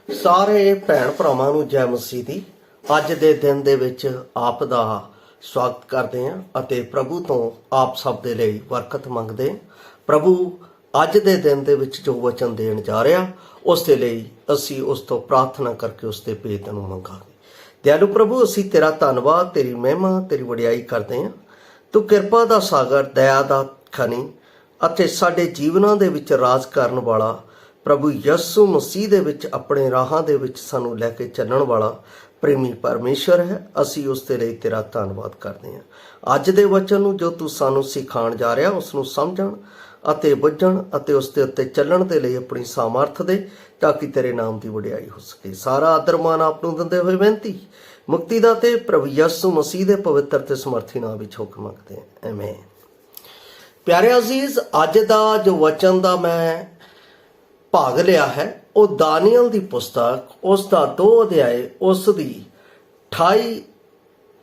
ਸਾਰੇ ਭੈਣ ਭਰਾਵਾਂ ਨੂੰ ਜੈ ਮਸੀਹ ਦੀ। ਅੱਜ ਦੇ ਦਿਨ ਦੇ ਵਿੱਚ ਆਪ ਦਾ ਸਵਾਗਤ ਕਰਦੇ ਹਾਂ ਅਤੇ ਪ੍ਰਭੂ ਤੋਂ ਆਪ ਸਭ ਦੇ ਲਈ ਬਰਕਤ ਮੰਗਦੇ ਹਾਂ। ਪ੍ਰਭੂ ਅੱਜ ਦੇ ਦਿਨ ਦੇ ਵਿੱਚ ਜੋ ਵਚਨ ਦੇਣ ਜਾ ਰਿਹਾ ਉਸ ਦੇ ਲਈ ਅਸੀਂ ਉਸ ਤੋਂ ਪ੍ਰਾਰਥਨਾ ਕਰਕੇ ਉਸ ਦੇ ਭੇਤ ਨੂੰ ਮੰਗਾਂਗੇ। ਦਿਆਲੂ ਪ੍ਰਭੂ, ਅਸੀਂ ਤੇਰਾ ਧੰਨਵਾਦ, ਤੇਰੀ ਮਹਿਮਾ, ਤੇਰੀ ਵਡਿਆਈ ਕਰਦੇ ਹਾਂ। ਤੂੰ ਕਿਰਪਾ ਦਾ ਸਾਗਰ, ਦਇਆ ਦਾ ਖਣੀ ਅਤੇ ਸਾਡੇ ਜੀਵਨਾਂ ਦੇ ਵਿੱਚ ਰਾਜ ਕਰਨ ਵਾਲਾ ਪ੍ਰਭੂ ਯਿਸੂ ਮਸੀਹ ਦੇ ਵਿੱਚ ਆਪਣੇ ਰਾਹਾਂ ਦੇ ਵਿੱਚ ਸਾਨੂੰ ਲੈ ਕੇ ਚੱਲਣ ਵਾਲਾ ਪ੍ਰੇਮੀ ਪਰਮੇਸ਼ਰ ਹੈ। ਅਸੀਂ ਉਸ ਦੇ ਲਈ ਤੇਰਾ ਧੰਨਵਾਦ ਕਰਦੇ ਹਾਂ। ਅੱਜ ਦੇ ਵਚਨ ਨੂੰ ਜੋ ਤੂੰ ਸਾਨੂੰ ਸਿਖਾਉਣ ਜਾ ਰਿਹਾ ਉਸ ਨੂੰ ਸਮਝਣ ਅਤੇ ਬੁੱਝਣ ਅਤੇ ਉਸ ਦੇ ਉੱਤੇ ਚੱਲਣ ਦੇ ਲਈ ਆਪਣੀ ਸਾਮਰਥ ਦੇ, ਤਾਂ ਕਿ ਤੇਰੇ ਨਾਮ ਦੀ ਵਡਿਆਈ ਹੋ ਸਕੇ। ਸਾਰਾ ਆਦਰ ਮਾਨ ਆਪ ਨੂੰ ਦਿੰਦੇ ਹੋਏ ਬੇਨਤੀ ਮੁਕਤੀ ਦਾ ਤੇ ਪ੍ਰਭੂ ਯਿਸੂ ਮਸੀਹ ਦੇ ਪਵਿੱਤਰ ਤੇ ਸਮਰਥੀ ਨਾਮ ਵਿੱਚ ਹੁਕਮ ਮੰਗਦੇ ਹਾਂ, ਆਮੀਨ। ਪਿਆਰੇ ਅਜ਼ੀਜ਼, ਅੱਜ ਦਾ ਜੋ ਵਚਨ ਦਾ ਮੈਂ ਭਾਗ ਲਿਆ ਹੈ ਉਹ ਦਾਨੀਅਲ ਦੀ ਪੁਸਤਕ, ਉਸ ਦਾ 2 ਅਧਿਆਏ, ਉਸ ਦੀ 28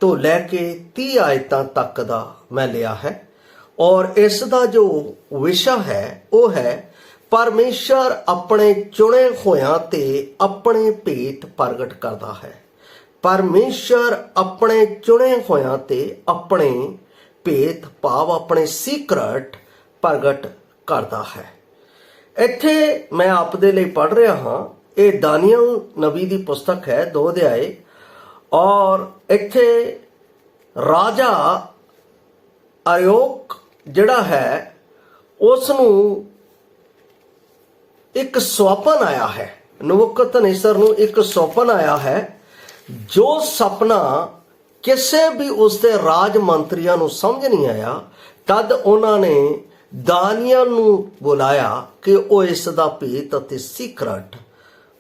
ਤੋਂ ਲੈ ਕੇ 30 ਆਇਤਾਂ ਤੱਕ ਦਾ ਮੈਂ ਲਿਆ ਹੈ। ਔਰ ਇਸ ਦਾ ਜੋ ਵਿਸ਼ਾ ਹੈ ਉਹ ਹੈ ਪਰਮੇਸ਼ਰ ਆਪਣੇ ਚੁਣੇ ਹੋਇਆਂ ਤੇ ਆਪਣੇ ਭੇਤ ਪ੍ਰਗਟ ਕਰਦਾ ਹੈ। ਪਰਮੇਸ਼ਰ ਆਪਣੇ ਚੁਣੇ ਹੋਇਆਂ ਤੇ ਆਪਣੇ ਭੇਤ ਭਾਵ ਆਪਣੇ ਸੀਕ੍ਰੇਟ ਪ੍ਰਗਟ ਕਰਦਾ ਹੈ। ਇੱਥੇ ਮੈਂ ਆਪ ਦੇ ਲਈ ਪੜ੍ਹ ਰਿਹਾ ਹਾਂ, ਇਹ ਦਾਨੀਅਲ ਨਬੀ ਦੀ ਪੁਸਤਕ ਹੈ, 2 ਅਧਿਆਏ। ਔਰ ਇੱਥੇ ਰਾਜਾ ਅਰਯੋਕ ਜਿਹੜਾ ਹੈ ਉਸ ਨੂੰ ਇੱਕ ਸੁਪਨਾ ਆਇਆ ਹੈ। ਨਬੂਕਦਨੇਸਰ ਨੂੰ ਇੱਕ ਸੁਪਨਾ ਆਇਆ ਹੈ, ਜੋ ਸੁਪਨਾ ਕਿਸੇ ਵੀ ਉਸਦੇ ਰਾਜ ਮੰਤਰੀਆਂ ਨੂੰ ਸਮਝ ਨਹੀਂ ਆਇਆ। ਤਦ ਉਹਨਾਂ ਨੇ ਦਾਨੀਅਲ ਨੂੰ ਬੁਲਾਇਆ ਕਿ ਉਹ ਇਸ ਦਾ ਭੇਤ ਅਤੇ ਸੀਕ੍ਰੇਟ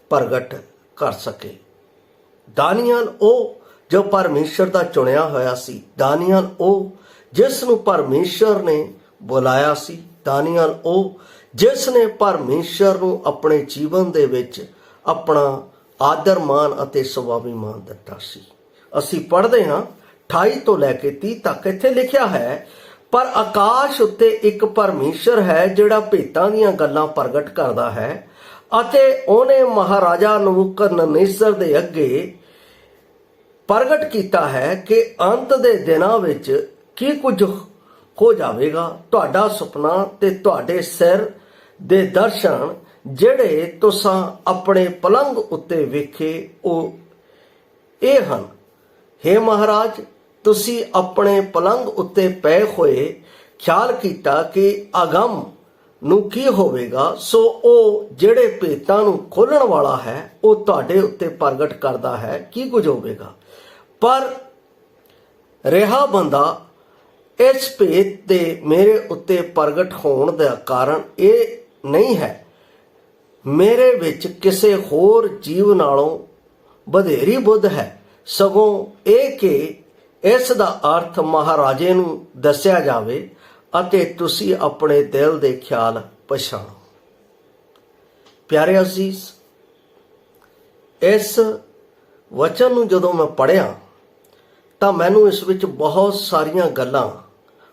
ਪ੍ਰਗਟ ਕਰ ਸਕੇ। ਦਾਨੀਅਲ ਉਹ ਜੋ ਪਰਮੇਸ਼ਰ ਦਾ ਚੁਣਿਆ ਹੋਇਆ ਸੀ, ਦਾਨੀਅਲ ਉਹ ਜਿਸ ਨੂੰ ਪਰਮੇਸ਼ਰ ਨੇ ਬੁਲਾਇਆ ਸੀ, ਦਾਨੀਅਲ ਉਹ ਜਿਸ ਨੇ ਪਰਮੇਸ਼ਰ ਨੂੰ ਆਪਣੇ ਜੀਵਨ ਦੇ ਵਿੱਚ ਆਪਣਾ ਆਦਰ ਮਾਨ ਅਤੇ ਸਵਾਭਿਮਾਨ ਦਿੱਤਾ ਸੀ। ਅਸੀਂ ਪੜ੍ਹਦੇ ਹਾਂ 28 ਤੋਂ ਲੈ ਕੇ 30 ਤੱਕ। ਇੱਥੇ ਲਿਖਿਆ ਹੈ, ਪਰ ਆਕਾਸ਼ ਉੱਤੇ ਇੱਕ ਪਰਮੇਸ਼ਰ ਹੈ ਜਿਹੜਾ ਭੇਤਾਂ ਦੀਆਂ ਗੱਲਾਂ ਪ੍ਰਗਟ ਕਰਦਾ ਹੈ ਅਤੇ ਉਹਨੇ ਮਹਾਰਾਜਾ ਨਬੂਕਦਨੇਸਰ ਦੇ ਅੱਗੇ ਪ੍ਰਗਟ ਕੀਤਾ ਹੈ ਕਿ ਅੰਤ ਦੇ ਦਿਨਾਂ ਵਿੱਚ ਕੀ ਕੁਝ ਹੋ ਜਾਵੇਗਾ। ਤੁਹਾਡਾ ਸੁਪਨਾ ਤੇ ਤੁਹਾਡੇ ਸਿਰ ਦੇ ਦਰਸ਼ਨ ਜਿਹੜੇ ਤੁਸੀਂ ਆਪਣੇ ਪਲੰਗ ਉੱਤੇ ਵੇਖੇ ਉਹ ਇਹ ਹਨ। ਹੇ ਮਹਾਰਾਜ, ਤੁਸੀਂ ਆਪਣੇ ਪਲੰਗ ਉੱਤੇ ਪਏ ਹੋਏ ਖਿਆਲ ਕੀਤਾ ਕਿ ਅਗੰਮ ਨੂੰ ਕੀ ਹੋਵੇਗਾ, ਸੋ ਉਹ ਜਿਹੜੇ ਭੇਤਾਂ ਨੂੰ ਖੋਲਣ ਵਾਲਾ ਹੈ ਉਹ ਤੁਹਾਡੇ ਉੱਤੇ ਪ੍ਰਗਟ ਕਰਦਾ ਹੈ ਕੀ ਕੁਝ ਹੋਵੇਗਾ। ਪਰ ਰਿਹਾ ਬੰਦਾ, ਇਸ ਭੇਤ ਦੇ ਮੇਰੇ ਉੱਤੇ ਪ੍ਰਗਟ ਹੋਣ ਦਾ ਕਾਰਨ ਇਹ ਨਹੀਂ ਹੈ ਮੇਰੇ ਵਿੱਚ ਕਿਸੇ ਹੋਰ ਜੀਵ ਨਾਲੋਂ ਵਧੇਰੀ ਬੁੱਧ ਹੈ, ਸਗੋਂ ਇਹ ਕਿ ਇਸ ਦਾ ਅਰਥ ਮਹਾਰਾਜੇ ਨੂੰ ਦੱਸਿਆ ਜਾਵੇ ਅਤੇ ਤੁਸੀਂ ਆਪਣੇ ਦਿਲ ਦੇ ਖਿਆਲ ਪਛਾਣੋ। ਪਿਆਰੇ ਅਜ਼ੀਜ਼, ਇਸ ਵਚਨ ਨੂੰ ਜਦੋਂ ਮੈਂ ਪੜ੍ਹਿਆ ਤਾਂ ਮੈਨੂੰ ਇਸ ਵਿੱਚ ਬਹੁਤ ਸਾਰੀਆਂ ਗੱਲਾਂ,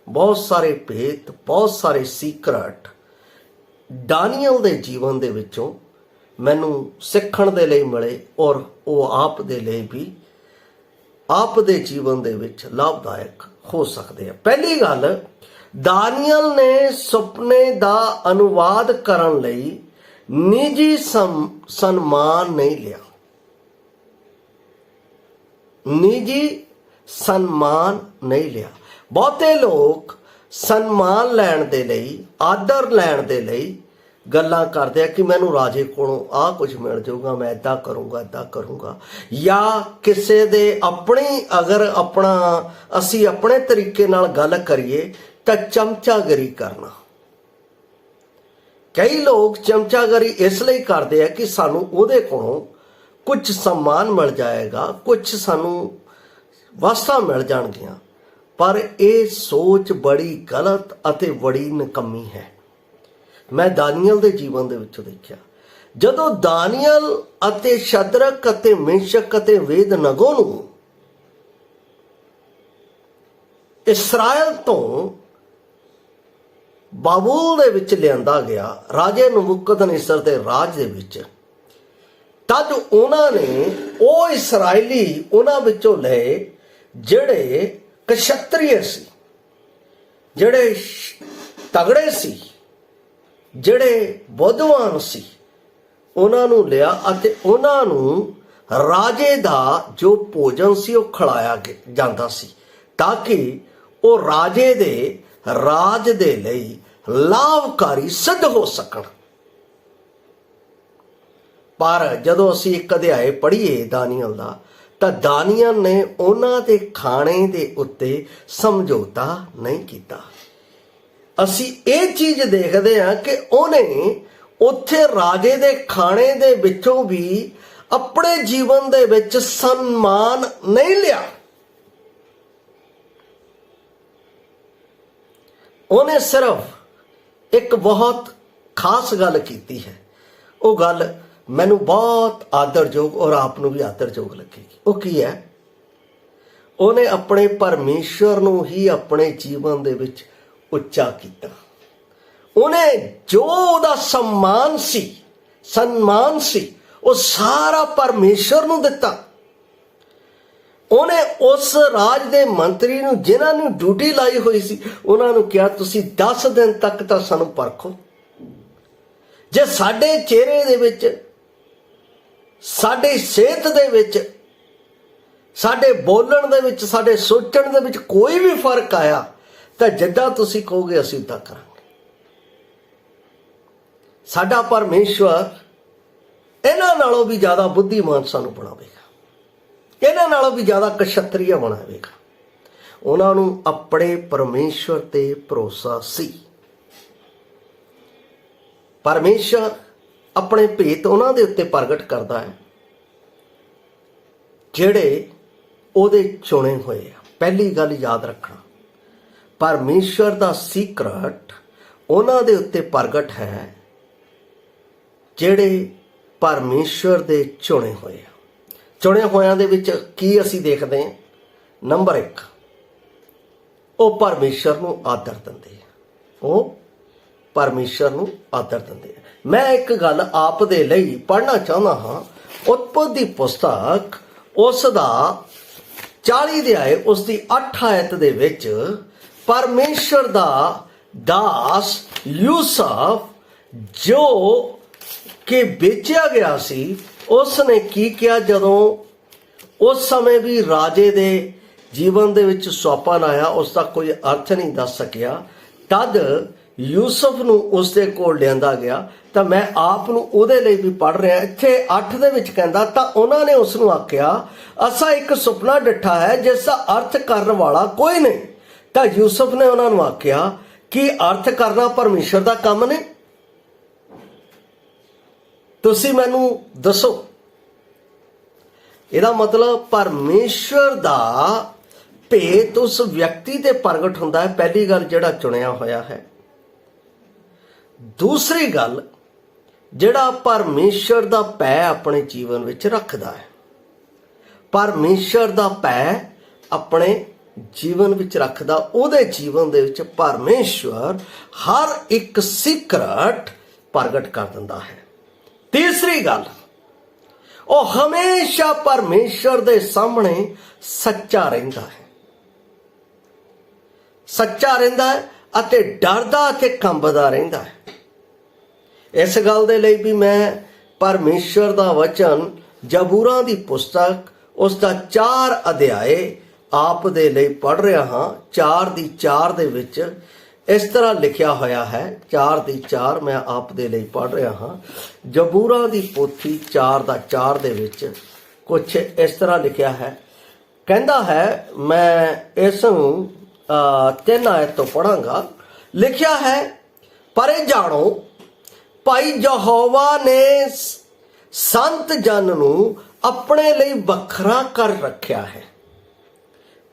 ਬਹੁਤ ਸਾਰੇ ਭੇਤ, ਬਹੁਤ ਸਾਰੇ ਸੀਕ੍ਰੇਟ ਦਾਨੀਅਲ ਦੇ ਜੀਵਨ ਦੇ ਵਿੱਚੋਂ ਮੈਨੂੰ ਸਿੱਖਣ ਦੇ ਲਈ ਮਿਲੇ ਔਰ ਉਹ ਆਪ ਦੇ ਲਈ ਵੀ ਆਪ ਦੇ ਜੀਵਨ ਦੇ ਵਿੱਚ ਲਾਭਦਾਇਕ ਹੋ ਸਕਦੇ ਆ। ਪਹਿਲੀ ਗੱਲ, ਦਾਨੀਅਲ ਨੇ ਸੁਪਨੇ ਦਾ ਅਨੁਵਾਦ ਕਰਨ ਲਈ ਨਿੱਜੀ ਸਨਮਾਨ ਨਹੀਂ ਲਿਆ। ਨਿੱਜੀ ਸਨਮਾਨ ਨਹੀਂ ਲਿਆ। ਬਹੁਤੇ ਲੋਕ ਸਨਮਾਨ ਲੈਣ ਦੇ ਲਈ, ਆਦਰ ਲੈਣ ਦੇ ਲਈ ਗੱਲਾਂ ਕਰਦੇ ਆ ਕਿ ਮੈਨੂੰ ਰਾਜੇ ਕੋਲੋਂ ਆਹ ਕੁਝ ਮਿਲ ਜਾਊਗਾ, ਮੈਂ ਏਦਾਂ ਕਰੂੰਗਾ, ਏਦਾਂ ਕਰੂੰਗਾ। ਜਾਂ ਕਿਸੇ ਦੇ ਆਪਣੀ, ਅਗਰ ਅਸੀਂ ਆਪਣੇ ਤਰੀਕੇ ਨਾਲ ਗੱਲ ਕਰੀਏ ਤਾਂ ਚਮਚਾਗਿਰੀ ਕਰਨਾ। ਕਈ ਲੋਕ ਚਮਚਾਗਿਰੀ ਇਸ ਲਈ ਕਰਦੇ ਆ ਕਿ ਸਾਨੂੰ ਉਹਦੇ ਕੋਲੋਂ ਕੁਝ ਸਨਮਾਨ ਮਿਲ ਜਾਏਗਾ, ਕੁਝ ਸਾਨੂੰ ਵਸਤਾਂ ਮਿਲ ਜਾਣਗੀਆਂ। ਪਰ ਇਹ ਸੋਚ ਬੜੀ ਗਲਤ ਅਤੇ ਬੜੀ ਨਕੰਮੀ ਹੈ। ਮੈਂ ਦਾਨੀਅਲ ਦੇ ਜੀਵਨ ਦੇ ਵਿੱਚੋਂ ਦੇਖਿਆ, ਜਦੋਂ ਦਾਨੀਅਲ ਅਤੇ ਸ਼ਦਰਕ ਅਤੇ ਮੇਸ਼ਕ ਅਤੇ ਵੇਦਨਗੋ ਨੂੰ ਇਸਰਾਇਲ ਤੋਂ ਬਾਬੂਲ ਦੇ ਵਿੱਚ ਲਿਆਂਦਾ ਗਿਆ, ਰਾਜੇ ਨਬੂਕਦਨੇਸਰ ਦੇ ਰਾਜ ਦੇ ਵਿੱਚ, तद उन्होंने वो इसराइली उन्हां विचों लए ਜਿਹੜੇ ਕਸ਼ਤਰੀय ਸੀ, ਜਿਹੜੇ ਤਗੜੇ ਸੀ, ਜਿਹੜੇ ਬੁੱਧਵਾਨ ਸੀ, ਉਹਨਾਂ ਨੂੰ ਲਿਆ ਅਤੇ ਉਹਨਾਂ ਨੂੰ ਰਾਜੇ ਦਾ ਜੋ ਭੋਜਨ ਸੀ ਉਹ ਖਿਲਾਇਆ ਜਾਂਦਾ ਸੀ, ਤਾਂ ਕਿ ਉਹ ਰਾਜੇ ਦੇ ਰਾਜ ਦੇ ਲਈ ਲਾਭਕਾਰੀ ਸਿੱਧ ਹੋ ਸਕਣ। ਪਰ ਜਦੋਂ ਅਸੀਂ ਇੱਕ ਅਧਿਆਏ ਪੜ੍ਹੀਏ ਦਾਨੀਅਲ ਦਾ, ਤਾਂ ਦਾਨੀਅਲ ਨੇ ਉਹਨਾਂ ਦੇ ਖਾਣੇ ਦੇ ਉੱਤੇ ਸਮਝੌਤਾ ਨਹੀਂ ਕੀਤਾ। ਅਸੀਂ ਇਹ ਚੀਜ਼ ਦੇਖਦੇ ਹਾਂ ਕਿ ਉਹਨੇ ਉੱਥੇ ਰਾਜੇ ਦੇ ਖਾਣੇ ਦੇ ਵਿੱਚੋਂ ਵੀ ਆਪਣੇ ਜੀਵਨ ਦੇ ਵਿੱਚ ਸਨਮਾਨ ਨਹੀਂ ਲਿਆ। ਉਹਨੇ ਸਿਰਫ ਇੱਕ ਬਹੁਤ ਖਾਸ ਗੱਲ ਕੀਤੀ ਹੈ। ਉਹ ਗੱਲ ਮੈਨੂੰ ਬਹੁਤ ਆਦਰਯੋਗ ਔਰ ਆਪ ਨੂੰ ਵੀ ਆਦਰਯੋਗ ਲੱਗੇਗੀ। ਉਹ ਕੀ ਹੈ? ਉਹਨੇ ਆਪਣੇ ਪਰਮੇਸ਼ਵਰ ਨੂੰ ਹੀ ਆਪਣੇ ਜੀਵਨ ਦੇ ਵਿੱਚ ਉੱਚਾ ਕੀਤਾ। ਉਹਨੇ ਜੋ ਉਹਦਾ ਸਨਮਾਨ ਸੀ ਉਹ ਸਾਰਾ ਪਰਮੇਸ਼ਵਰ ਨੂੰ ਦਿੱਤਾ। ਉਹਨੇ ਉਸ ਰਾਜ ਦੇ ਮੰਤਰੀ ਨੂੰ, ਜਿਨ੍ਹਾਂ ਨੂੰ ਡਿਊਟੀ ਲਾਈ ਹੋਈ ਸੀ, ਉਹਨਾਂ ਨੂੰ ਕਿਹਾ ਤੁਸੀਂ 10 ਦਿਨ ਤੱਕ ਤਾਂ ਸਾਨੂੰ ਪਰਖੋ। ਜੇ ਸਾਡੇ ਚਿਹਰੇ ਦੇ ਵਿੱਚ, ਸਾਡੀ ਸਿਹਤ ਦੇ ਵਿੱਚ, ਸਾਡੇ ਬੋਲਣ ਦੇ ਵਿੱਚ, ਸਾਡੇ ਸੋਚਣ ਦੇ ਵਿੱਚ ਕੋਈ ਵੀ ਫਰਕ ਆਇਆ ਤਾਂ ਜਿੱਦਾਂ ਤੁਸੀਂ ਕਹੋਗੇ ਅਸੀਂ ਉੱਦਾਂ ਕਰਾਂਗੇ। ਸਾਡਾ ਪਰਮੇਸ਼ਵਰ ਇਹਨਾਂ ਨਾਲੋਂ ਵੀ ਜ਼ਿਆਦਾ ਬੁੱਧੀਮਾਨ ਸਾਨੂੰ ਬਣਾਵੇਗਾ, ਇਹਨਾਂ ਨਾਲੋਂ ਵੀ ਜ਼ਿਆਦਾ ਕਸ਼ਤਰੀਆ ਬਣਾਵੇਗਾ। ਉਹਨਾਂ ਨੂੰ ਆਪਣੇ ਪਰਮੇਸ਼ਵਰ ਤੇ ਭਰੋਸਾ ਸੀ। ਪਰਮੇਸ਼ਵਰ ਆਪਣੇ ਭੇਤ ਉਹਨਾਂ ਦੇ ਉੱਤੇ ਪ੍ਰਗਟ ਕਰਦਾ ਹੈ ਜਿਹੜੇ ਉਹਦੇ ਚੁਣੇ ਹੋਏ ਆ। ਪਹਿਲੀ ਗੱਲ ਯਾਦ ਰੱਖਣਾ, ਪਰਮੇਸ਼ਵਰ ਦਾ ਸੀਕਰਟ ਉਹਨਾਂ ਦੇ ਉੱਤੇ ਪ੍ਰਗਟ ਹੈ ਜਿਹੜੇ ਪਰਮੇਸ਼ਵਰ ਦੇ ਚੁਣੇ ਹੋਏ ਆ। ਚੁਣੇ ਹੋਇਆਂ ਦੇ ਵਿੱਚ ਕੀ ਅਸੀਂ ਦੇਖਦੇ ਹਾਂ? ਨੰਬਰ 1, ਉਹ ਪਰਮੇਸ਼ਵਰ ਨੂੰ ਆਦਰ ਦਿੰਦੇ ਆ। ਉਹ ਪਰਮੇਸ਼ਵਰ ਨੂੰ ਆਦਰ ਦਿੰਦੇ ਆ। ਮੈਂ ਇੱਕ ਗੱਲ ਆਪ ਦੇ ਲਈ ਪੜ੍ਹਨਾ ਚਾਹੁੰਦਾ ਹਾਂ। ਉਤਪਤ ਦੀ ਪੁਸਤਕ ਉਸ ਦਾ 40 ਅਧਿਆਏ ਉਸ ਦੀ 8 ਆਇਤ ਦੇ ਵਿੱਚ ਪਰਮੇਸ਼ਵਰ ਦਾ ਦਾਸ ਯੂਸਫ ਜੋ ਕਿ ਵੇਚਿਆ ਗਿਆ ਸੀ, ਉਸ ਨੇ ਕੀ ਕਿਹਾ? ਜਦੋਂ ਉਸ ਸਮੇਂ ਵੀ ਰਾਜੇ ਦੇ ਜੀਵਨ ਦੇ ਵਿੱਚ ਸੌਪਨ ਆਇਆ, ਉਸ ਦਾ ਕੋਈ ਅਰਥ ਨਹੀਂ ਦੱਸ ਸਕਿਆ, ਤਦ ਯੂਸਫ ਨੂੰ ਉਸ ਦੇ ਕੋਲ ਲਿਆਂਦਾ ਗਿਆ। ਤਾਂ ਮੈਂ ਆਪ ਨੂੰ ਉਹਦੇ ਲਈ ਵੀ ਪੜ੍ਹ ਰਿਹਾ। ਇੱਥੇ 8 ਦੇ ਵਿੱਚ ਕਹਿੰਦਾ, ਤਾਂ ਉਹਨਾਂ ਨੇ ਉਸ ਨੂੰ ਆਖਿਆ ਅਸਾਂ ਇੱਕ ਸੁਪਨਾ ਡਿੱਠਾ ਹੈ ਜਿਸ ਦਾ ਅਰਥ ਕਰਨ ਵਾਲਾ ਕੋਈ ਨਹੀਂ। ਤਾਂ ਯੂਸਫ ਨੇ ਉਹਨਾਂ ਨੂੰ ਆਖਿਆ ਕਿ ਅਰਥ ਕਰਨਾ ਪਰਮੇਸ਼ਰ ਦਾ ਕੰਮ ਨੇ, ਤੁਸੀਂ ਮੈਨੂੰ ਦੱਸੋ। ਇਹਦਾ ਮਤਲਬ ਪਰਮੇਸ਼ਰ ਦਾ ਭੇਤ ਉਸ ਵਿਅਕਤੀ ਤੇ ਪ੍ਰਗਟ ਹੁੰਦਾ ਹੈ। ਪਹਿਲੀ ਗੱਲ, ਜਿਹੜਾ ਚੁਣਿਆ ਹੋਇਆ ਹੈ। ਦੂਸਰੀ ਗੱਲ, ਜਿਹੜਾ ਪਰਮੇਸ਼ਰ ਦਾ ਭੈ ਆਪਣੇ ਜੀਵਨ ਵਿੱਚ ਰੱਖਦਾ ਹੈ। ਪਰਮੇਸ਼ਰ ਦਾ ਭੈ ਆਪਣੇ ਜੀਵਨ ਵਿੱਚ ਰੱਖਦਾ, ਉਹਦੇ ਜੀਵਨ ਦੇ ਵਿੱਚ ਪਰਮੇਸ਼ਵਰ ਹਰ ਇੱਕ ਸੀਕਰਟ ਪ੍ਰਗਟ ਕਰ ਦਿੰਦਾ ਹੈ। ਤੀਸਰੀ ਗੱਲ, ਉਹ ਹਮੇਸ਼ਾ ਪਰਮੇਸ਼ਰ ਦੇ ਸਾਹਮਣੇ ਸੱਚਾ ਰਹਿੰਦਾ ਹੈ। ਸੱਚਾ ਰਹਿੰਦਾ ਹੈ ਅਤੇ ਡਰਦਾ ਅਤੇ ਕੰਬਦਾ ਰਹਿੰਦਾ ਹੈ। ਇਸ ਗੱਲ ਦੇ ਲਈ ਵੀ ਮੈਂ ਪਰਮੇਸ਼ਰ ਦਾ ਵਚਨ ਜ਼ਬੂਰਾਂ ਦੀ ਪੁਸਤਕ ਉਸ ਦਾ 4 ਅਧਿਆਏ ਆਪ ਦੇ ਲਈ ਪੜ੍ਹ ਰਿਹਾ ਹਾਂ। 4 ਦੀ 4 ਦੇ ਵਿੱਚ ਇਸ ਤਰ੍ਹਾਂ ਲਿਖਿਆ ਹੋਇਆ ਹੈ। 4 ਦੀ 4 ਮੈਂ ਆਪ ਦੇ ਲਈ ਪੜ੍ਹ ਰਿਹਾ ਹਾਂ। ਜ਼ਬੂਰਾਂ ਦੀ ਪੋਥੀ 4 ਦਾ 4 ਦੇ ਵਿੱਚ ਕੁਛ ਇਸ ਤਰ੍ਹਾਂ ਲਿਖਿਆ ਹੈ। ਕਹਿੰਦਾ ਹੈ, ਮੈਂ ਇਸ ਨੂੰ 3 ਆਇਤ ਤੋਂ ਪੜ੍ਹਾਂਗਾ। ਲਿਖਿਆ ਹੈ, ਪਰ ਇਹ ਜਾਣੋ ਭਾਈ ਯਹੋਵਾ ਨੇ ਸੰਤ ਜਨ ਨੂੰ ਆਪਣੇ ਲਈ ਵੱਖਰਾ ਕਰ ਰੱਖਿਆ ਹੈ।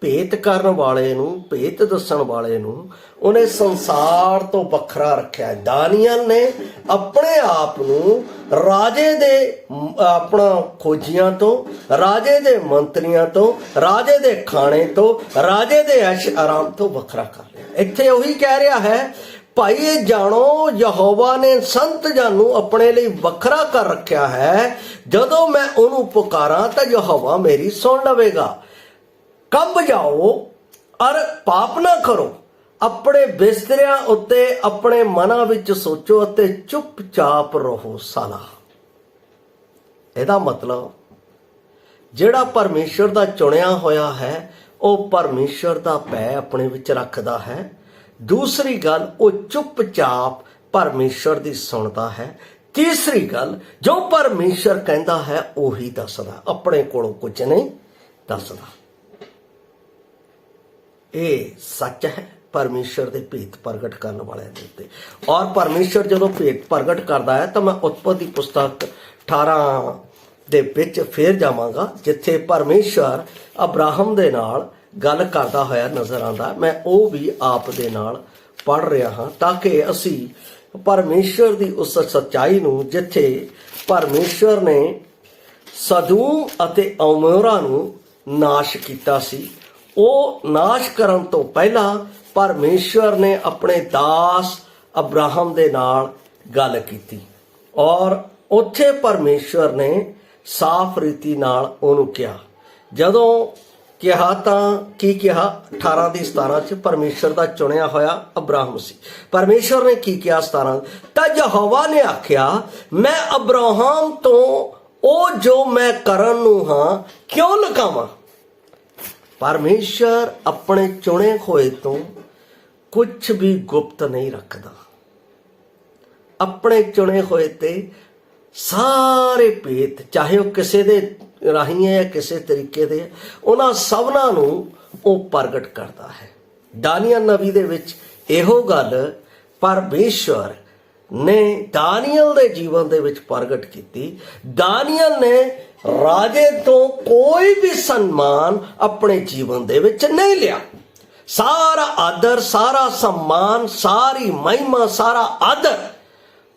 ਭੇਤ ਕਰਨ ਵਾਲੇ ਨੂੰ, ਭੇਤ ਦੱਸਣ ਵਾਲੇ ਨੂੰ ਉਹਨੇ ਸੰਸਾਰ ਤੋਂ ਵੱਖਰਾ ਰੱਖਿਆ। ਦਾਨੀਅਲ ਨੇ ਆਪਣੇ ਆਪ ਨੂੰ ਰਾਜੇ ਦੇ ਆਪਣਾ ਖੋਜੀਆਂ ਤੋਂ, ਰਾਜੇ ਦੇ ਮੰਤਰੀਆਂ ਤੋਂ, ਰਾਜੇ ਦੇ ਖਾਣੇ ਤੋਂ, ਰਾਜੇ ਦੇ ਐਸ਼ ਆਰਾਮ ਤੋਂ ਵੱਖਰਾ ਕਰ ਲਿਆ। ਇੱਥੇ ਉਹੀ ਕਹਿ ਰਿਹਾ ਹੈ, ਭਾਈ ਇਹ ਜਾਣੋ, ਯਹੋਵਾ ਨੇ ਸੰਤ ਜਨ ਨੂੰ ਆਪਣੇ ਲਈ ਵੱਖਰਾ ਕਰ ਰੱਖਿਆ ਹੈ। ਜਦੋਂ ਮੈਂ ਉਹਨੂੰ ਪੁਕਾਰਾਂ ਤਾਂ ਯਹੋਵਾ ਮੇਰੀ ਸੁਣ ਲਵੇਗਾ। ਕੰਬ ਜਾਓ ਅਰ ਪਾਪ ਨਾ ਕਰੋ। ਆਪਣੇ ਬਿਸਤਰਿਆਂ ਉੱਤੇ ਆਪਣੇ ਮਨਾਂ ਵਿੱਚ ਸੋਚੋ ਅਤੇ ਚੁੱਪਚਾਪ ਰਹੋ। ਸਾਲਾ ਇਹਦਾ ਮਤਲਬ ਜਿਹੜਾ ਪਰਮੇਸ਼ਰ ਦਾ ਚੁਣਿਆ ਹੋਇਆ ਹੈ ਉਹ ਪਰਮੇਸ਼ਰ ਦਾ ਭੈ ਆਪਣੇ ਵਿੱਚ ਰੱਖਦਾ ਹੈ। ਦੂਸਰੀ ਗੱਲ, ਉਹ ਚੁੱਪਚਾਪ ਪਰਮੇਸ਼ਰ ਦੀ ਸੁਣਦਾ ਹੈ। ਤੀਸਰੀ ਗੱਲ, ਜੋ ਪਰਮੇਸ਼ਰ ਕਹਿੰਦਾ ਹੈ ਉਹੀ ਦੱਸਦਾ, ਆਪਣੇ ਕੋਲੋਂ ਕੁਝ ਨਹੀਂ ਦੱਸਦਾ। ਇਹ ਸੱਚ ਹੈ ਪਰਮੇਸ਼ਰ ਦੇ ਭੇਤ ਪ੍ਰਗਟ ਕਰਨ ਵਾਲਿਆਂ ਦੇ ਉੱਤੇ। ਔਰ ਪਰਮੇਸ਼ਰ ਜਦੋਂ ਭੇਤ ਪ੍ਰਗਟ ਕਰਦਾ ਹੈ ਤਾਂ ਮੈਂ ਉਤਪਤੀ ਪੁਸਤਕ 18 ਦੇ ਵਿੱਚ ਫੇਰ ਜਾਵਾਂਗਾ, ਜਿੱਥੇ ਪਰਮੇਸ਼ਰ ਅਬਰਾਹਮ ਦੇ ਨਾਲ ਗੱਲ ਕਰਦਾ ਹੋਇਆ ਨਜ਼ਰ ਆਉਂਦਾ। ਮੈਂ ਉਹ ਵੀ ਆਪ ਦੇ ਨਾਲ ਪੜ੍ਹ ਰਿਹਾ ਹਾਂ ਤਾਂ ਕਿ ਅਸੀਂ ਪਰਮੇਸ਼ਰ ਦੀ ਉਸ ਸੱਚਾਈ ਨੂੰ, ਜਿੱਥੇ ਪਰਮੇਸ਼ਰ ਨੇ ਸਦੂਮ ਅਤੇ ਅਮੋਰਾ ਨੂੰ ਨਾਸ਼ ਕੀਤਾ ਸੀ, ਉਹ ਨਾਸ਼ ਕਰਨ ਤੋਂ ਪਹਿਲਾਂ ਪਰਮੇਸ਼ਰ ਨੇ ਆਪਣੇ ਦਾਸ ਅਬਰਾਹਮ ਦੇ ਨਾਲ ਗੱਲ ਕੀਤੀ ਔਰ ਉੱਥੇ ਪਰਮੇਸ਼ਰ ਨੇ ਸਾਫ਼ ਰੀਤੀ ਨਾਲ ਉਹਨੂੰ ਕਿਹਾ। ਜਦੋਂ ਕਿਹਾ ਤਾਂ ਕੀ ਕਿਹਾ? 18 ਦੀ 17 ਚ ਪਰਮੇਸ਼ਰ ਦਾ ਚੁਣਿਆ ਹੋਇਆ ਅਬਰਾਹਮ ਸੀ। ਪਰਮੇਸ਼ਰ ਨੇ ਕੀ ਕਿਹਾ 17? ਤਾਂ ਯਹੋਵਾ ਨੇ ਆਖਿਆ, ਮੈਂ ਅਬਰਾਹਮ ਤੋਂ ਉਹ ਜੋ ਮੈਂ ਕਰਨ ਨੂੰ ਹਾਂ ਕਿਉਂ ਲੁਕਾਵਾਂ? ਪਰਮੇਸ਼ਰ ਆਪਣੇ ਚੁਣੇ ਹੋਏ ਤੋਂ ਕੁਝ ਵੀ ਗੁਪਤ ਨਹੀਂ ਰੱਖਦਾ। ਆਪਣੇ ਚੁਣੇ ਹੋਏ ਤੇ ਸਾਰੇ ਭੇਤ, ਚਾਹੇ ਉਹ ਕਿਸੇ ਦੇ ਰਾਹੀਂ ਹੈ ਜਾਂ ਕਿਸੇ ਤਰੀਕੇ ਦੇ, ਉਹਨਾਂ ਸਭਨਾਂ ਨੂੰ ਉਹ ਪ੍ਰਗਟ ਕਰਦਾ ਹੈ। ਦਾਨੀਅਲ ਨਬੀ ਦੇ ਵਿੱਚ ਇਹੋ ਗੱਲ ਪਰਮੇਸ਼ਰ ਨੇ ਦਾਨੀਅਲ ਦੇ ਜੀਵਨ ਦੇ ਵਿੱਚ ਪ੍ਰਗਟ ਕੀਤੀ। ਦਾਨੀਅਲ ਨੇ ਰਾਜੇ ਤੋਂ ਕੋਈ ਵੀ ਸਨਮਾਨ ਆਪਣੇ ਜੀਵਨ ਦੇ ਵਿੱਚ ਨਹੀਂ ਲਿਆ। ਸਾਰਾ ਆਦਰ, ਸਾਰਾ सम्मान, ਸਾਰੀ ਮਹਿਮਾ, ਸਾਰਾ ਆਦਰ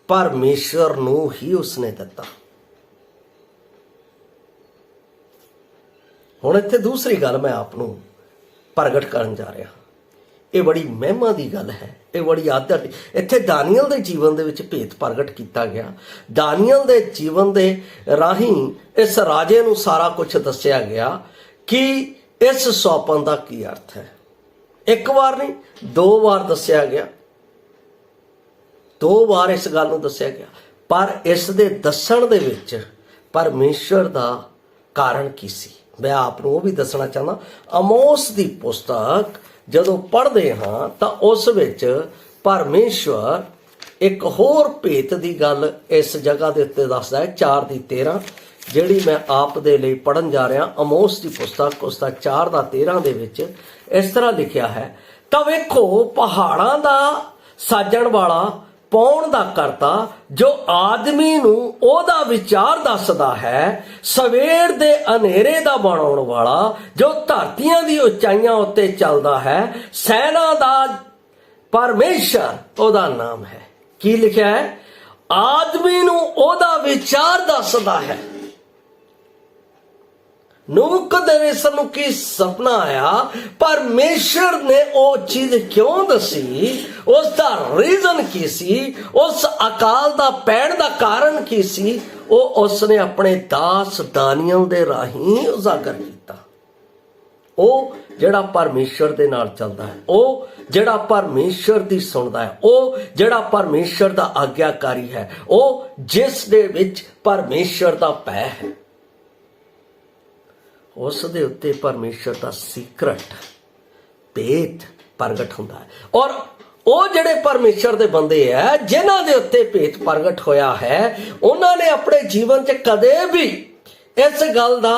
ਪਰਮੇਸ਼ਰ ਨੂੰ ਹੀ ਉਸਨੇ ਦਿੱਤਾ। ਹੁਣ ਇੱਥੇ ਦੂਸਰੀ ਗੱਲ ਮੈਂ ਆਪ ਨੂੰ ਪ੍ਰਗਟ ਕਰਨ ਜਾ ਰਿਹਾ। ਇਹ ਬੜੀ ਮਹਿਮਾ ਦੀ ਗੱਲ ਹੈ, ਇਹ ਬੜੀ ਆਦਰ ਦੀ। ਇੱਥੇ ਦਾਨੀਅਲ ਦੇ ਜੀਵਨ ਦੇ ਵਿੱਚ ਭੇਤ ਪ੍ਰਗਟ ਕੀਤਾ ਗਿਆ। ਦਾਨੀਅਲ ਦੇ ਜੀਵਨ ਦੇ ਰਾਹੀਂ ਇਸ ਰਾਜੇ ਨੂੰ ਸਾਰਾ ਕੁਝ ਦੱਸਿਆ ਗਿਆ ਕਿ ਇਸ ਸੌਂਪਣ ਦਾ ਕੀ ਅਰਥ ਹੈ। ਇੱਕ ਵਾਰ ਨਹੀਂ, 2 ਵਾਰ ਦੱਸਿਆ ਗਿਆ। 2 ਵਾਰ ਇਸ ਗੱਲ ਨੂੰ ਦੱਸਿਆ ਗਿਆ। ਪਰ ਇਸ ਦੇ ਦੱਸਣ ਦੇ ਵਿੱਚ ਪਰਮੇਸ਼ਰ ਦਾ ਕਾਰਨ ਕੀ ਸੀ, ਮੈਂ ਆਪ ਨੂੰ ਉਹ ਵੀ ਦੱਸਣਾ ਚਾਹੁੰਦਾ। ਆਮੋਸ ਦੀ ਪੁਸਤਕ ਜਦੋਂ ਪੜ੍ਹਦੇ ਹਾਂ ਤਾਂ ਉਸ ਵਿੱਚ ਪਰਮੇਸ਼ਰ ਇੱਕ ਹੋਰ ਭੇਤ ਦੀ ਗੱਲ ਇਸ ਜਗ੍ਹਾ ਦੇ ਉੱਤੇ ਦੱਸਦਾ ਹੈ। 4 ਦੀ 13 ਜਿਹੜੀ ਮੈਂ ਆਪ ਦੇ ਲਈ ਪੜ੍ਹਨ ਜਾ ਰਿਹਾ। ਆਮੋਸ ਦੀ ਪੁਸਤਕ ਉਸ ਦਾ 4 ਦਾ 13 ਦੇ ਵਿੱਚ ਇਸ ਤਰ੍ਹਾਂ ਲਿਖਿਆ ਹੈ, ਤਾਂ ਵੇਖੋ ਪਹਾੜਾਂ ਦਾ ਸਾਜਣ ਵਾਲਾ, ਪਾਉਣ ਦਾ ਕਰਤਾ, ਜੋ ਆਦਮੀ ਨੂੰ ਉਹਦਾ ਵਿਚਾਰ ਦੱਸਦਾ ਹੈ, ਸਵੇਰ ਦੇ ਹਨੇਰੇ ਦਾ ਬਣਾਉਣ ਵਾਲਾ, ਜੋ ਧਰਤੀਆਂ ਦੀ ਉਚਾਈਆਂ ਉੱਤੇ ਚੱਲਦਾ ਹੈ, ਸੈਨਾ ਦਾ ਪਰਮੇਸ਼ਰ ਉਹਦਾ ਨਾਮ ਹੈ। ਕੀ ਲਿਖਿਆ ਹੈ? ਆਦਮੀ ਨੂੰ ਉਹਦਾ ਵਿਚਾਰ ਦੱਸਦਾ ਹੈ। ਨਬੂਕਦਨੇਸਰ ਨੂੰ ਕੀ ਸੁਪਨਾ ਆਇਆ? ਪਰਮੇਸ਼ਰ ਨੇ ਉਹ ਚੀਜ਼ ਕਿਉਂ ਦੱਸੀ? ਉਸ ਦਾ ਰੀਜ਼ਨ ਕੀ ਸੀ? ਉਸ ਅਕਾਲ ਦਾ ਪੈਣ ਦਾ ਕਾਰਨ ਕੀ ਸੀ? ਉਹ ਉਸਨੇ ਆਪਣੇ ਦਾਸ ਦਾਨੀਅਲ ਦੇ ਰਾਹੀਂ ਉਜਾਗਰ ਕੀਤਾ। ਉਹ ਜਿਹੜਾ ਪਰਮੇਸ਼ਰ ਦੇ ਨਾਲ ਚੱਲਦਾ ਹੈ, ਉਹ ਜਿਹੜਾ ਪਰਮੇਸ਼ਰ ਦੀ ਸੁਣਦਾ ਹੈ, ਉਹ ਜਿਹੜਾ ਪਰਮੇਸ਼ਰ ਦਾ ਆਗਿਆਕਾਰੀ ਹੈ, ਉਹ ਜਿਸ ਦੇ ਵਿੱਚ ਪਰਮੇਸ਼ਰ ਦਾ ਭੈ ਹੈ, ਉਸ ਦੇ ਉੱਤੇ ਪਰਮੇਸ਼ਰ ਦਾ ਸੀਕ੍ਰੇਟ ਭੇਤ ਪ੍ਰਗਟ ਹੁੰਦਾ ਹੈ। ਔਰ ਉਹ ਜਿਹੜੇ ਪਰਮੇਸ਼ਰ ਦੇ ਬੰਦੇ ਹੈ ਜਿਨ੍ਹਾਂ ਦੇ ਉੱਤੇ ਭੇਤ ਪ੍ਰਗਟ ਹੋਇਆ ਹੈ, ਉਹਨਾਂ ਨੇ ਆਪਣੇ ਜੀਵਨ 'ਚ ਕਦੇ ਵੀ ਇਸ ਗੱਲ ਦਾ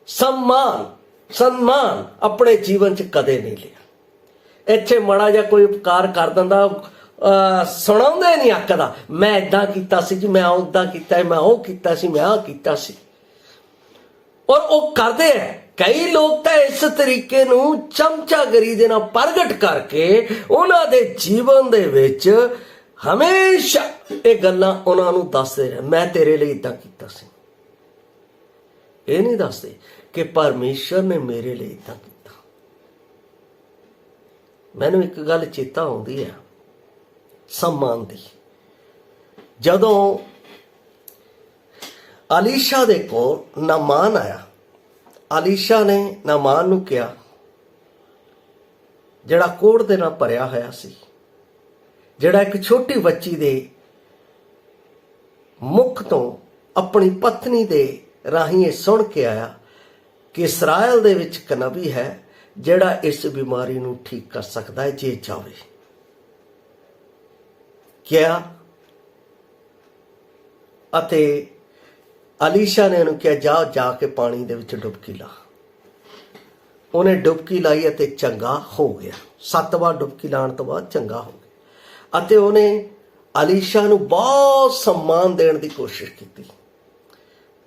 ਸਨਮਾਨ ਆਪਣੇ ਜੀਵਨ 'ਚ ਕਦੇ ਨਹੀਂ ਲਿਆ। ਇੱਥੇ ਮਾੜਾ ਜਿਹਾ ਕੋਈ ਉਪਕਾਰ ਕਰ ਦਿੰਦਾ, ਸੁਣਾਉਂਦੇ ਨਹੀਂ ਆਖਦਾ, ਮੈਂ ਏਦਾਂ ਕੀਤਾ ਸੀ ਜੀ, ਮੈਂ ਉਦਾਂ ਕੀਤਾ, ਮੈਂ ਉਹ ਕੀਤਾ ਸੀ, ਮੈਂ ਆਹ ਕੀਤਾ ਸੀ। ਔਰ ਉਹ ਕਰਦੇ ਹੈ। ਕਈ ਲੋਕ ਤਾਂ ਇਸ ਤਰੀਕੇ ਨੂੰ ਚਮਚਾਗਰੀ ਦੇ ਨਾਲ ਪ੍ਰਗਟ ਕਰਕੇ ਉਹਨਾਂ ਦੇ ਜੀਵਨ ਦੇ ਵਿੱਚ ਹਮੇਸ਼ਾ ਇਹ ਗੱਲਾਂ ਉਹਨਾਂ ਨੂੰ ਦੱਸਦੇ ਰਹੇ, ਮੈਂ ਤੇਰੇ ਲਈ ਇਦਾਂ ਕੀਤਾ ਸੀ। ਇਹ ਨਹੀਂ ਦੱਸਦੇ ਕਿ ਪਰਮੇਸ਼ਰ ਨੇ ਮੇਰੇ ਲਈ ਇਦਾਂ ਕੀਤਾ। ਮੈਨੂੰ ਇੱਕ ਗੱਲ ਚੇਤਾ ਆਉਂਦੀ ਹੈ, सम्मान दी। जदों अलीशा दे कोल नामान आया, अलीशा ने नामान नूं कहा, जिहड़ा कोढ़ दे नाल भरिया होया सी, जिहड़ा एक छोटी बच्ची दे मुख तो अपनी पत्नी दे राही ये सुन के आया कि इसराइल दे विच इक नबी है जिहड़ा इस बीमारी नूं ठीक कर सकता है जे चाहे। क्या अते अलीशा ने उन्हें कहा, जाके पानी दे विच डुबकी ला। उन्हें डुबकी लाई अते चंगा हो गया। 7 वार डुबकी लाने तो बाद चंगा हो गया। अते उन्हें अलीशा नूं बहुत सम्मान देने की कोशिश की,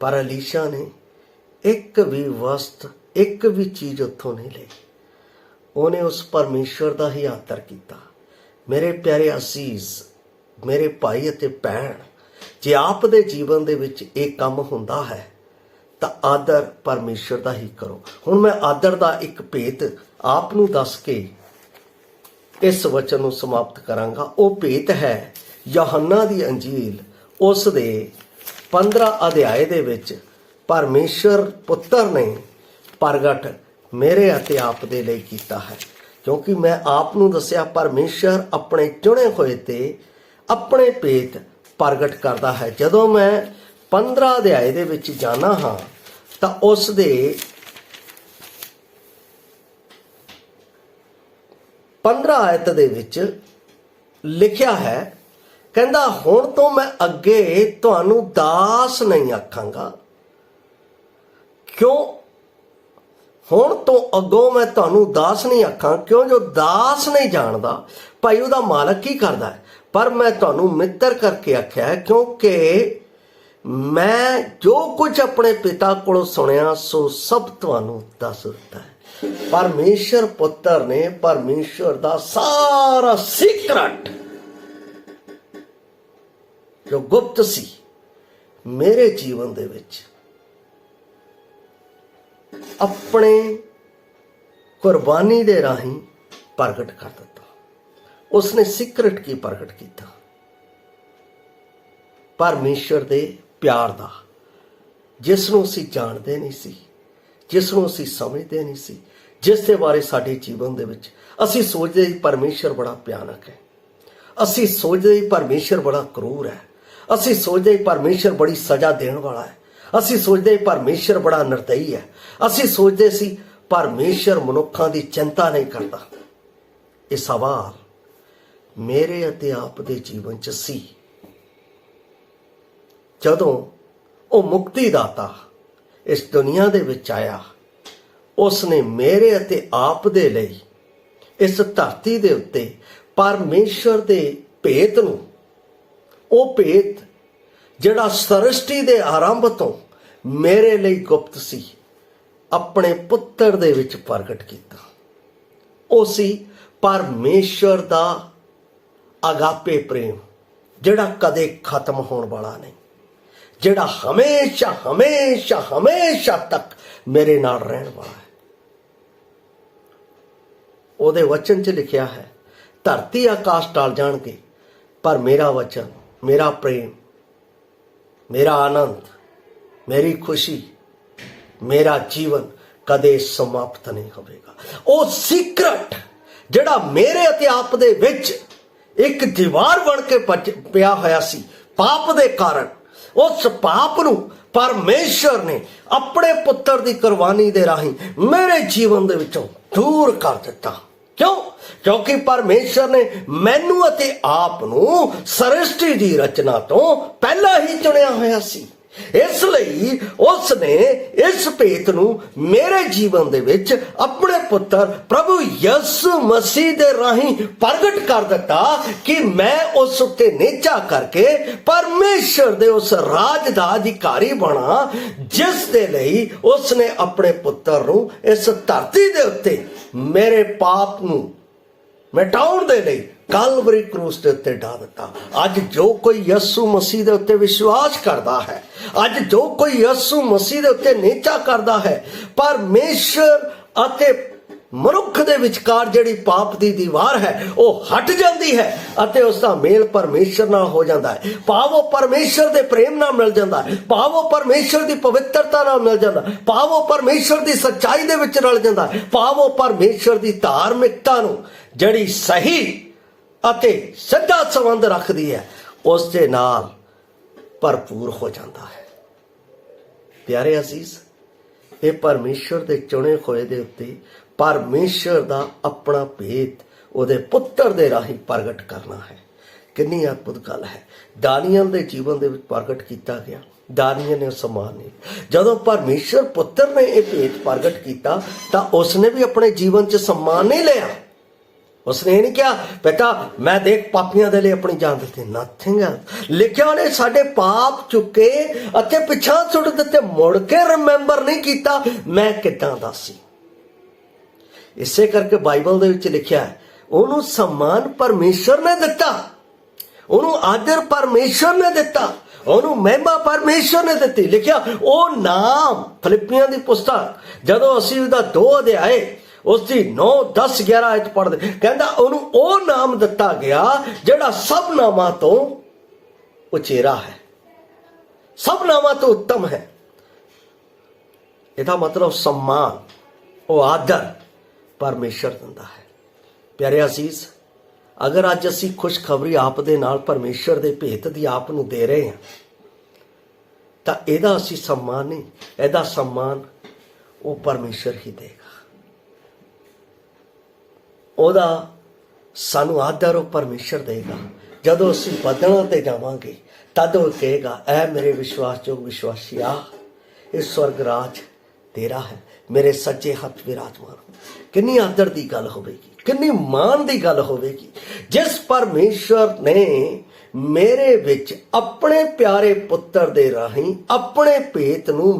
पर अलीशा ने एक भी वस्त, एक भी चीज उत्थों नहीं ली। उन्हें उस परमेश्वर का ही आदर किया। मेरे प्यारे असीज, मेरे भाई अते भैन, जे आप दे जीवन दे विच एक काम हुंदा है तो आदर परमेश्वर का ही करो। हुण मैं आदर का एक भेत आप नूं दस के इस वचन नूं समाप्त करांगा। वो भेत है यूहन्ना दी अंजील उस दे 15 अध्याय दे विच परमेश्वर पुत्र ने प्रगट मेरे अते आप दे लई कीता है। क्योंकि मैं आप नूं दस्सिया परमेश्वर अपने चुने होए ते अपने भेत प्रगट करता है। जदों मैं 15 अध्याय दे विच जाना हाँ तो उस दे 15 आयत दे विच लिखिया है, कहंदा हुण तो मैं अगे तुहानू दास नहीं आखांगा। क्यों? हुण तो अगों मैं तुहानू दास नहीं आखां, क्यों? जो दास नहीं जानदा भाई उहदा मालक की करदा है। पर मैं तुहानू मित्र करके आख्या है, क्योंकि मैं जो कुछ अपने पिता कोलों सुनिया सो सब तुहानू दस दिता है। परमेश्वर पुत्र ने परमेश्वर दा सारा सीक्रेट जो गुप्त सी मेरे जीवन दे विच अपने कुर्बानी दे राही प्रगट कर दिता। उसने सीक्रेट की प्रगट किया? परमेश्वर दे प्यार दा, जिसनों असीं जानते नहीं सी, जिसनों असीं समझते नहीं सी, जिस दे बारे साडे जीवन दे विच असीं सोचदे ही परमेश्वर बड़ा भयानक है, असीं सोचदे ही परमेश्वर बड़ा क्रूर है, असीं सोचदे ही परमेश्वर बड़ी सजा देने वाला है, असीं सोचदे ही परमेश्वर बड़ा निर्दयी है, असीं सोचदे सी परमेश्वर मनुखां दी चिंता नहीं करता। ये सवाल मेरे अते आप दे जीवन च सी। जदों वो मुक्तिदाता इस दुनिया दे विच आया, उसने मेरे अते आप दे लई इस धरती दे उत्ते परमेश्वर दे भेत नूं, वो भेत जिहड़ा सृष्टि दे आरंभ तो मेरे लई गुप्त सी, अपने पुत्र दे विच प्रगट कीता। ओ सी परमेश्वर दा अगापे प्रेम, जिहड़ा कदे खत्म होने वाला नहीं, जिहड़ा हमेशा हमेशा हमेशा तक मेरे नाल रहने वाला है। ਉਹਦੇ वचन च लिखिया है, धरती आकाश टाल जाणगे पर मेरा वचन, मेरा प्रेम, मेरा आनंद, मेरी खुशी, मेरा जीवन कदे समाप्त नहीं होवेगा। ਉਹ सीक्रेट जिहड़ा मेरे अते आप दे विच एक दीवार बन के पिया होया सी पाप दे कारण, उस पाप नूं परमेश्वर ने अपने पुत्र की कुर्बानी दे राही मेरे जीवन दे विचों दूर कर दिता। क्यों? क्योंकि परमेश्वर ने मैनू अते आप नूं सृष्टि की रचना तो पहला ही चुनिया होया सी। इसलिए उसने इस भेत नूं मेरे जीवन दे विच अपने पुत्र प्रभु यीशु मसीह दे राही प्रगट कर दिता कि मैं उस उत्ते नेचा करके परमेश्वर दे उस राज दा अधिकारी बना, जिस दे लई उसने अपने पुत्र नूं इस धरती दे उत्ते मेरे पाप नूं मिटाउण दे लई कालवरी क्रूस के उत्ते ढा दिता। अज जो कोई यीशु मसीह के उत्ते विश्वास करता है, अज जो कोई यीशु मसीह के उत्ते नेचा करता है, परमेश्वर अते ਮਨੁੱਖ ਦੇ ਵਿਚਕਾਰ ਜਿਹੜੀ ਪਾਪ ਦੀ ਦੀਵਾਰ ਹੈ ਉਹ ਹਟ ਜਾਂਦੀ ਹੈ ਅਤੇ ਉਸ ਦਾ ਮੇਲ ਪਰਮੇਸ਼ਰ ਨਾਲ ਹੋ ਜਾਂਦਾ ਹੈ। ਭਾਵ ਉਹ ਪਰਮੇਸ਼ਰ ਦੇ ਪ੍ਰੇਮ ਨਾਲ ਮਿਲ ਜਾਂਦਾ ਹੈ, ਭਾਵ ਉਹ ਪਰਮੇਸ਼ਰ ਦੀ ਪਵਿੱਤਰਤਾ ਨਾਲ ਮਿਲ ਜਾਂਦਾ ਹੈ, ਭਾਵ ਉਹ ਪਰਮੇਸ਼ਰ ਦੀ ਸੱਚਾਈ ਦੇ ਵਿੱਚ ਰਲ ਜਾਂਦਾ ਹੈ, ਭਾਵ ਉਹ ਪਰਮੇਸ਼ਰ ਦੀ ਧਾਰਮਿਕਤਾ ਨੂੰ ਜਿਹੜੀ ਸਹੀ ਅਤੇ ਸਿੱਧਾ ਸੰਬੰਧ ਰੱਖਦੀ ਹੈ ਉਸ ਦੇ ਨਾਲ ਭਰਪੂਰ ਹੋ ਜਾਂਦਾ ਹੈ। ਪਿਆਰੇ ਅਜ਼ੀਜ਼, ਇਹ ਪਰਮੇਸ਼ਰ ਦੇ ਚੁਣੇ ਹੋਏ ਦੇ ਉੱਤੇ ਪਰਮੇਸ਼ਰ ਦਾ ਆਪਣਾ ਭੇਤ ਉਹਦੇ ਪੁੱਤਰ ਦੇ ਰਾਹੀਂ ਪ੍ਰਗਟ ਕਰਨਾ ਹੈ। ਕਿੰਨੀ ਅਦਭੁਤ ਗੱਲ ਹੈ। ਦਾਨੀਏਲ ਦੇ ਜੀਵਨ ਦੇ ਵਿੱਚ ਪ੍ਰਗਟ ਕੀਤਾ ਗਿਆ। ਦਾਨੀਏਲ ਨੇ ਸਮਾਨ ਨਹੀਂ, ਜਦੋਂ ਪਰਮੇਸ਼ਰ ਪੁੱਤਰ ਨੇ ਇਹ ਭੇਤ ਪ੍ਰਗਟ ਕੀਤਾ ਤਾਂ ਉਸਨੇ ਵੀ ਆਪਣੇ ਜੀਵਨ 'ਚ ਸਮਾਨ ਨਹੀਂ ਲਿਆ। ਉਸਨੇ ਇਹ ਨਹੀਂ ਕਿਹਾ ਬੇਟਾ ਮੈਂ ਦੇਖ ਪਾਪੀਆਂ ਦੇ ਲਈ ਆਪਣੀ ਜਾਨ ਦਿੱਤੀ, ਨਥਿੰਗ ਐਲਸ। ਲਿਖਿਆ ਉਹਨੇ ਸਾਡੇ ਪਾਪ ਚੁੱਕੇ ਅਤੇ ਪਿਛਾਂ ਸੁੱਟ ਦਿੱਤੇ, ਮੁੜ ਕੇ ਰਿਮੈਂਬਰ ਨਹੀਂ ਕੀਤਾ ਮੈਂ ਕਿੱਦਾਂ ਦਾ ਸੀ। ਇਸੇ ਕਰਕੇ ਬਾਈਬਲ ਦੇ ਵਿੱਚ ਲਿਖਿਆ ਹੈ ਉਹਨੂੰ ਸਨਮਾਨ ਪਰਮੇਸ਼ਰ ਨੇ ਦਿੱਤਾ, ਉਹਨੂੰ ਆਦਰ ਪਰਮੇਸ਼ਰ ਨੇ ਦਿੱਤਾ, ਉਹਨੂੰ ਮਹਿਮਾ ਪਰਮੇਸ਼ਰ ਨੇ ਦਿੱਤੀ। ਲਿਖਿਆ ਉਹ ਨਾਮ ਫਿਲਿੱਪੀਆਂ ਦੀ ਪੁਸਤਕ ਜਦੋਂ ਅਸੀਂ ਉਹਦਾ 2 ਅਧਿਆਏ ਉਸ ਦੀ 9, 10, 11 ਵਿੱਚ ਪੜ੍ਹਦੇ, ਕਹਿੰਦਾ ਉਹਨੂੰ ਉਹ ਨਾਮ ਦਿੱਤਾ ਗਿਆ ਜਿਹੜਾ ਸਭ ਨਾਮਾਂ ਤੋਂ ਉਚੇਰਾ ਹੈ, ਸਭ ਨਾਮਾਂ ਤੋਂ ਉੱਤਮ ਹੈ। ਇਹਦਾ ਮਤਲਬ ਸਨਮਾਨ, ਉਹ ਆਦਰ ਪਰਮੇਸ਼ਰ ਦਿੰਦਾ ਹੈ। ਪਿਆਰੇ ਅਜ਼ੀਜ਼, ਅਗਰ ਅੱਜ ਅਸੀਂ ਖੁਸ਼ਖਬਰੀ ਆਪ ਦੇ ਨਾਲ ਪਰਮੇਸ਼ਰ ਦੇ ਭੇਤ ਦੀ ਆਪ ਨੂੰ ਦੇ ਰਹੇ ਹਾਂ ਤਾਂ ਇਹਦਾ ਅਸੀਂ ਸਨਮਾਨ ਨਹੀਂ, ਇਹਦਾ ਸਨਮਾਨ ਉਹ ਪਰਮੇਸ਼ਰ ਹੀ ਦੇਗਾ। ਉਹਦਾ ਸਾਨੂੰ ਆਦਰ ਉਹ ਪਰਮੇਸ਼ਰ ਦੇਗਾ। ਜਦੋਂ ਅਸੀਂ ਵਧਣਾ ਤੇ ਜਾਵਾਂਗੇ ਤਦ ਉਹ ਕਹੇਗਾ ਐ ਮੇਰੇ ਵਿਸ਼ਵਾਸਯੋਗ ਵਿਸ਼ਵਾਸੀਆ, ਇਹ ਸਵਰਗ ਰਾਜ ਤੇਰਾ ਹੈ, ਮੇਰੇ ਸੱਜੇ ਹੱਥ ਵਿਰਾਜਮਾਨ। ਕਿੰਨੀ ਆਦਰ ਦੀ ਗੱਲ ਹੋਵੇਗੀ, ਕਿੰਨੀ ਮਾਣ ਦੀ ਗੱਲ ਹੋਵੇਗੀ। ਜਿਸ ਪਰਮੇਸ਼ਰ ਨੇ ਮੇਰੇ ਵਿੱਚ ਆਪਣੇ ਪਿਆਰੇ ਪੁੱਤਰ ਦੇ ਰਾਹੀਂ ਆਪਣੇ ਭੇਤ ਨੂੰ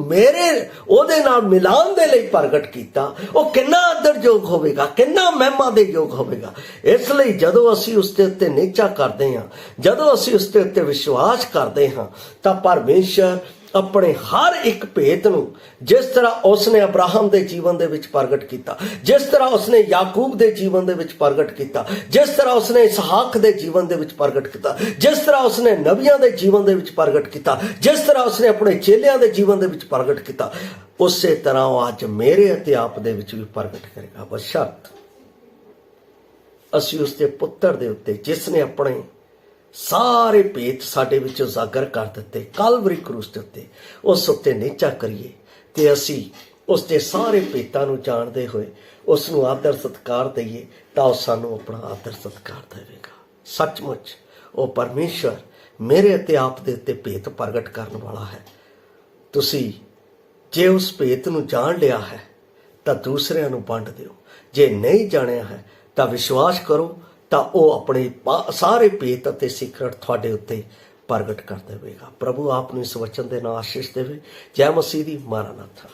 ਉਹਦੇ ਨਾਲ ਮਿਲਾਉਣ ਦੇ ਲਈ ਪ੍ਰਗਟ ਕੀਤਾ, ਉਹ ਕਿੰਨਾ ਆਦਰਯੋਗ ਹੋਵੇਗਾ, ਕਿੰਨਾ ਮਹਿਮਾ ਦੇ ਯੋਗ ਹੋਵੇਗਾ। ਇਸ ਲਈ ਜਦੋਂ ਅਸੀਂ ਉਸ ਦੇ ਉੱਤੇ ਨਿਹਚਾ ਕਰਦੇ ਹਾਂ, ਜਦੋਂ ਅਸੀਂ ਉਸ ਦੇ ਉੱਤੇ ਵਿਸ਼ਵਾਸ ਕਰਦੇ ਹਾਂ ਤਾਂ ਪਰਮੇਸ਼ਰ ਆਪਣੇ ਹਰ ਇੱਕ ਭੇਤ ਨੂੰ, ਜਿਸ ਤਰ੍ਹਾਂ ਉਸਨੇ ਅਬਰਾਹਮ ਦੇ ਜੀਵਨ ਦੇ ਵਿੱਚ ਪ੍ਰਗਟ ਕੀਤਾ, ਜਿਸ ਤਰ੍ਹਾਂ ਉਸਨੇ ਯਾਕੂਬ ਦੇ ਜੀਵਨ ਦੇ ਵਿੱਚ ਪ੍ਰਗਟ ਕੀਤਾ, ਜਿਸ ਤਰ੍ਹਾਂ ਉਸਨੇ ਇਸਹਾਕ ਦੇ ਜੀਵਨ ਦੇ ਵਿੱਚ ਪ੍ਰਗਟ ਕੀਤਾ, ਜਿਸ ਤਰ੍ਹਾਂ ਉਸਨੇ ਨਬੀਆਂ ਦੇ ਜੀਵਨ ਦੇ ਵਿੱਚ ਪ੍ਰਗਟ ਕੀਤਾ, ਜਿਸ ਤਰ੍ਹਾਂ ਉਸਨੇ ਆਪਣੇ ਚੇਲਿਆਂ ਦੇ ਜੀਵਨ ਦੇ ਵਿੱਚ ਪ੍ਰਗਟ ਕੀਤਾ, ਉਸੇ ਤਰ੍ਹਾਂ ਉਹ ਅੱਜ ਮੇਰੇ ਅਤੇ ਆਪ ਦੇ ਵਿੱਚ ਵੀ ਪ੍ਰਗਟ ਕਰੇਗਾ, ਬਸ਼ਰਤ ਅਸੀਂ ਉਸ ਦੇ ਪੁੱਤਰ ਦੇ ਉੱਤੇ, ਜਿਸ ਨੇ ਆਪਣੇ ਸਾਰੇ ਭੇਤ ਸਾਡੇ ਵਿੱਚ ਉਜਾਗਰ ਕਰ ਦਿੱਤੇ ਕਲਵਰੀ ਕਰੂਸ ਦੇ ਉੱਤੇ, ਉਸ ਉੱਤੇ ਨਿਹਚਾ ਕਰੀਏ ਤੇ ਅਸੀਂ ਉਸ ਦੇ ਸਾਰੇ ਭੇਤਾਂ ਨੂੰ ਜਾਣਦੇ ਹੋਏ ਉਸ ਨੂੰ ਆਦਰ ਸਤਿਕਾਰ ਦਈਏ ਤਾਂ ਉਹ ਸਾਨੂੰ ਆਪਣਾ ਆਦਰ ਸਤਿਕਾਰ ਦੇਵੇਗਾ। ਸੱਚਮੁੱਚ ਉਹ ਪਰਮੇਸ਼ਰ ਮੇਰੇ ਅਤੇ ਆਪ ਦੇ ਉੱਤੇ ਭੇਤ ਪ੍ਰਗਟ ਕਰਨ ਵਾਲਾ ਹੈ। ਤੁਸੀਂ ਜੇ ਉਸ ਭੇਤ ਨੂੰ ਜਾਣ ਲਿਆ ਹੈ ਤਾਂ ਦੂਸਰਿਆਂ ਨੂੰ ਵੰਡ ਦਿਓ, ਜੇ ਨਹੀਂ ਜਾਣਿਆ ਹੈ ਤਾਂ ਵਿਸ਼ਵਾਸ ਕਰੋ ਤਾਂ ਉਹ ਆਪਣੇ ਸਾਰੇ ਭੇਤ ਅਤੇ ਸਿਕਰਟ ਤੁਹਾਡੇ ਉੱਤੇ ਪ੍ਰਗਟ ਕਰ ਦੇਵੇਗਾ। ਪ੍ਰਭੂ ਆਪ ਨੂੰ ਇਸ ਵਚਨ ਦੇ ਨਾਲ ਆਸ਼ੀਸ਼ ਦੇਵੇ। ਜੈ ਮਸੀਹ ਦੀ। ਮਾਰਾਨਾਥਾ।